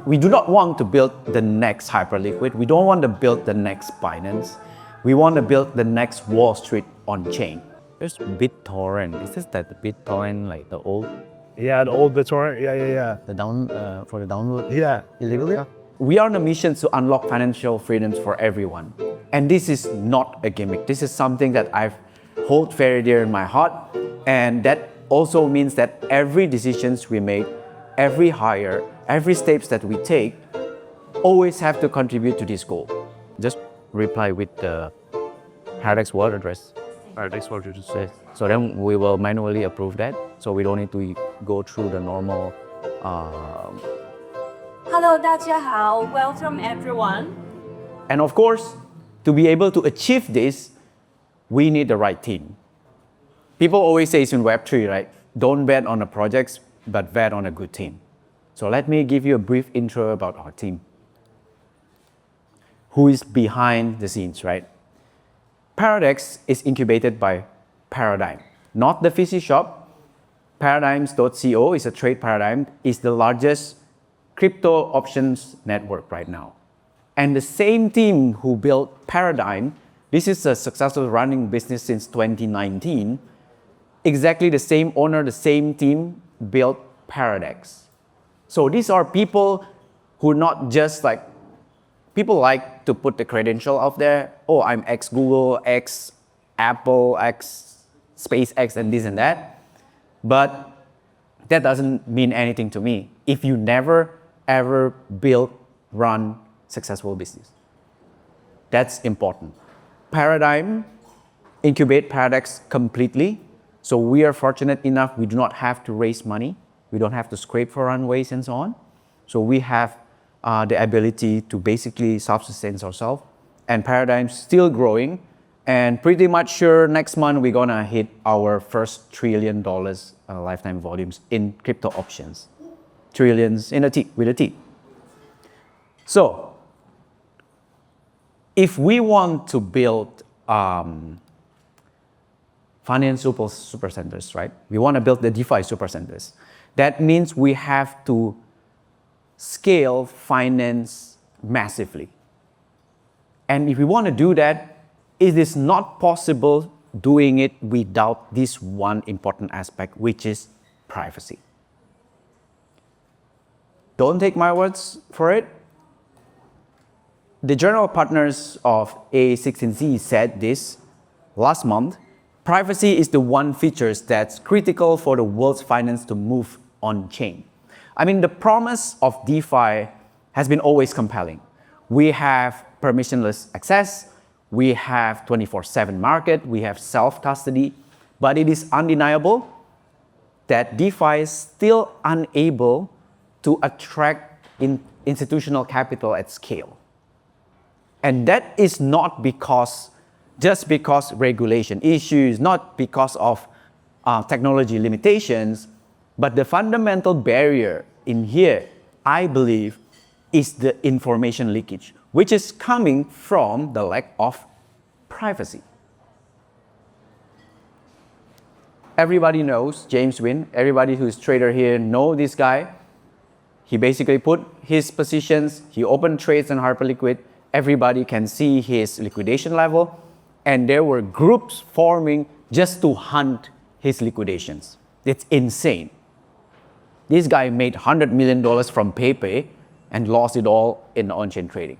We do not want to build the next Hyperliquid. We don't want to build the next Binance. We want to build the next Wall Street on-chain. There's BitTorrent. Is this that BitTorrent, like the old? Yeah, the old BitTorrent. Yeah. For the download? Yeah. Illegally? We are on a mission to unlock financial freedoms for everyone. And this is not a gimmick. This is something that I hold very dear in my heart. And that also means that every decisions we make, every hire, every steps that we take, always have to contribute to this goal. Just reply with the Paradex wallet address. Paradex wallet address. So then we will manually approve that. So we don't need to go through the normal. Hello, 大家好, welcome everyone. And of course, to be able to achieve this, we need the right team. People always say in Web3, right? Don't bet on the projects, but bet on a good team. So let me give you a brief intro about our team. Who is behind the scenes, right? Paradex is incubated by Paradigm, not the VC shop. Paradigms.co is a trade paradigm, is the largest crypto options network right now. And the same team who built Paradigm, this is a successful running business since 2019. Exactly the same owner, the same team built Paradex. So these are people who not just like, people like to put the credential out there. Oh, I'm ex-Google, ex-Apple, ex-SpaceX, and this and that. But that doesn't mean anything to me if you never ever build, run successful business. That's important. Paradigm incubate Paradex completely. So we are fortunate enough, we do not have to raise money. We don't have to scrape for runways and so on. So we have the ability to basically self-sustain ourselves. And Paradigm's still growing. And pretty much sure next month we're gonna hit our first $1 trillion lifetime volumes in crypto options. Trillions in a T, with a T. So, if we want to build financial supercenters, right? We want to build the DeFi supercenters. That means we have to scale finance massively. And if we want to do that, it is not possible doing it without this one important aspect, which is privacy. Don't take my words for it. The general partners of A16Z said this last month. Privacy is the one feature that's critical for the world's finance to move on-chain. I mean, the promise of DeFi has been always compelling. We have permissionless access, we have 24/7 market, we have self-custody, but it is undeniable that DeFi is still unable to attract institutional capital at scale. And that is not just because regulation issues, not because of technology limitations, but the fundamental barrier in here, I believe, is the information leakage, which is coming from the lack of privacy. Everybody knows James Wynn. Everybody who's trader here know this guy. He basically put his positions, he opened trades on Hyperliquid. Everybody can see his liquidation level. And there were groups forming just to hunt his liquidations. It's insane. This guy made $100 million from PayPay and lost it all in on-chain trading.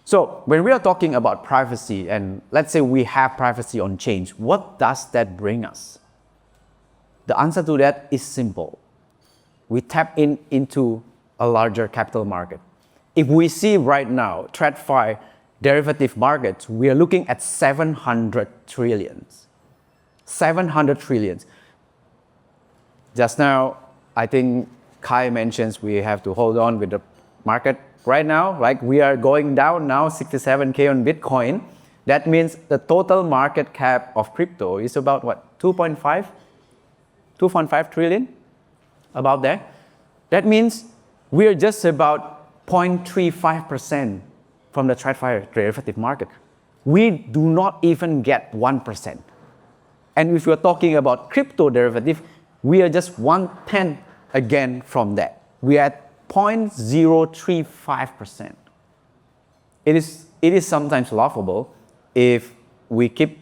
So when we are talking about privacy, and let's say we have privacy on chains, what does that bring us? The answer to that is simple. We tap into a larger capital market. If we see right now, TradFi derivative markets, we are looking at 700 trillions. 700 trillions. Just now, I think Kai mentions we have to hold on with the market right now. Like we are going down now, 67K on Bitcoin. That means the total market cap of crypto is about what, 2.5 trillion? About there. That means we're just about 0.35% from the TradFi derivative market. We do not even get 1%. And if you're talking about crypto derivative, we are just 1/10 again from that. we're at 0.035%. It is sometimes laughable if we keep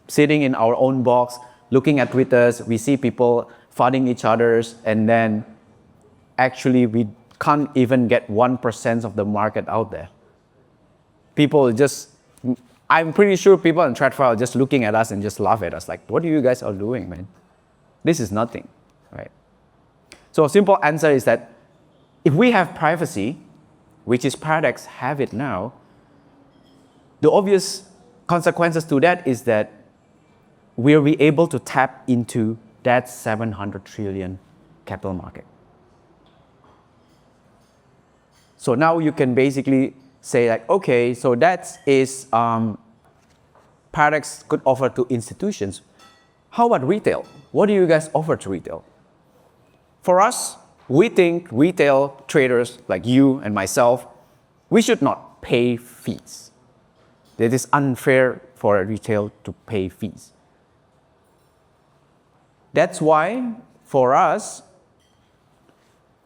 sitting in our own box, looking at Twitters, we see people fighting each other's, and then actually we can't even get 1% of the market out there. People just, I'm pretty sure people in TradFi are just looking at us and just laugh at us like, what are you guys all doing, man? This is nothing, right? So a simple answer is that if we have privacy, which is Paradex have it now, the obvious consequences to that is that we'll be able to tap into that 700 trillion capital market. So now you can basically say like, okay, so that is Paradex could offer to institutions. How about retail? What do you guys offer to retail? For us, we think retail traders like you and myself, we should not pay fees. It is unfair for a retail to pay fees. That's why, for us,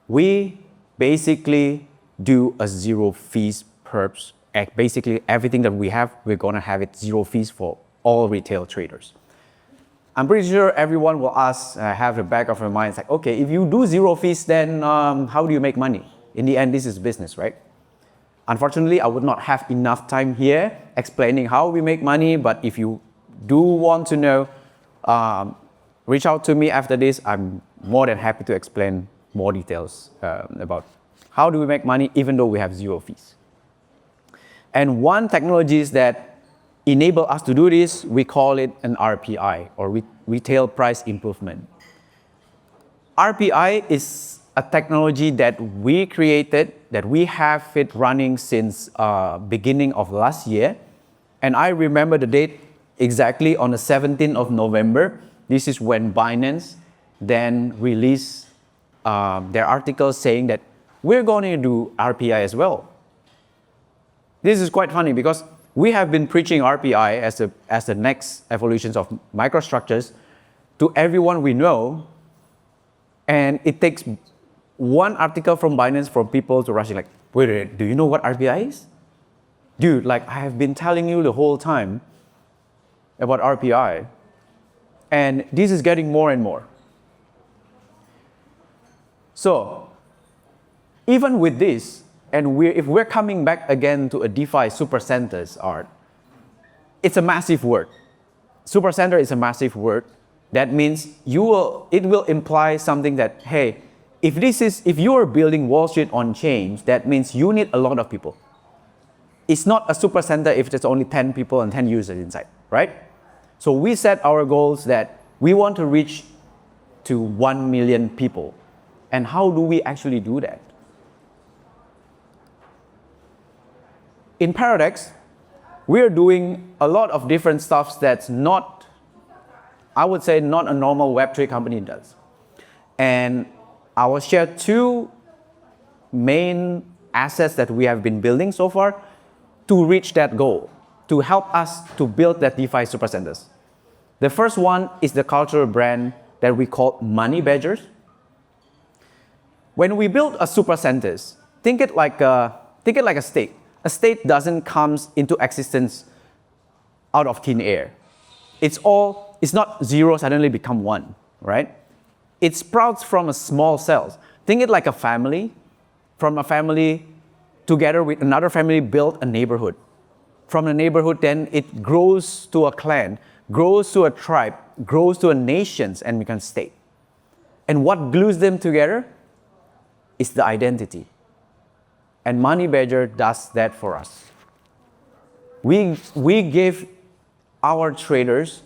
we basically do a zero fees perps. Basically, everything that we have, we're gonna have it zero fees for all retail traders. I'm pretty sure everyone will ask, have the back of their mind, it's like, okay, if you do zero fees, then how do you make money? In the end, this is business, right? Unfortunately, I would not have enough time here explaining how we make money, but if you do want to know, reach out to me after this. I'm more than happy to explain more details about how do we make money even though we have zero fees. And one technology that enable us to do this, we call it an RPI, or retail price improvement. RPI is a technology that we created, that we have it running since beginning of last year. And I remember the date exactly on the 17th of November. This is when Binance then released their article saying that we're going to do RPI as well. This is quite funny because we have been preaching RPI as the next evolutions of microstructures to everyone we know, and it takes one article from Binance for people to rush in like, wait, do you know what RPI is? Dude, like I have been telling you the whole time about RPI, and this is getting more and more. So, even with this, and if we're coming back again to a DeFi Supercenters art, it's a massive word. Supercenter is a massive word. That means it will imply something that, hey, if you are building Wall Street on chain, that means you need a lot of people. It's not a Supercenter if there's only 10 people and 10 users inside, right? So we set our goals that we want to reach to 1 million people. And how do we actually do that? In Paradex, we are doing a lot of different stuff that's not, I would say, not a normal Web3 company does. And I will share two main assets that we have been building so far to reach that goal, to help us to build that DeFi Supercenters. The first one is the cultural brand that we call Money Badgers. When we build a Supercenters, think it like a state. A state doesn't come into existence out of thin air. It's not zero suddenly become one, right? It sprouts from a small cells. Think it like a family. From a family, together with another family, build a neighborhood. From a neighborhood, then it grows to a clan, grows to a tribe, grows to a nation, and becomes state. And what glues them together is the identity. And Money Badger does that for us. We give our traders,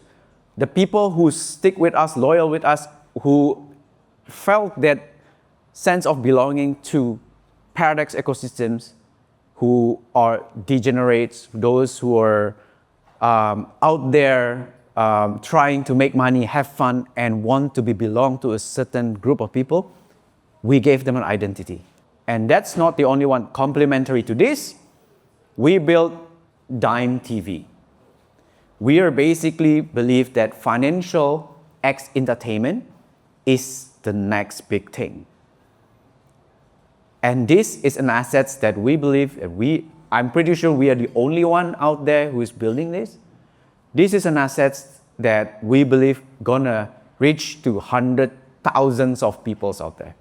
the people who stick with us, loyal with us, who felt that sense of belonging to Paradex ecosystems, who are degenerates, those who are out there trying to make money, have fun, and want to belong to a certain group of people, we gave them an identity. And that's not the only one. Complementary to this, we built Dime TV. We are basically believe that financial X entertainment is the next big thing. And this is an asset that we believe, I'm pretty sure we are the only one out there who is building this. This is an asset that we believe gonna reach to thousands of people out there.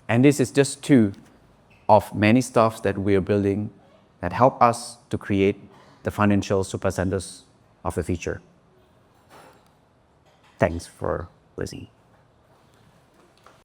And this is just two of many stuffs that we are building that help us to create the financial supercenters of the future. Thanks for listening.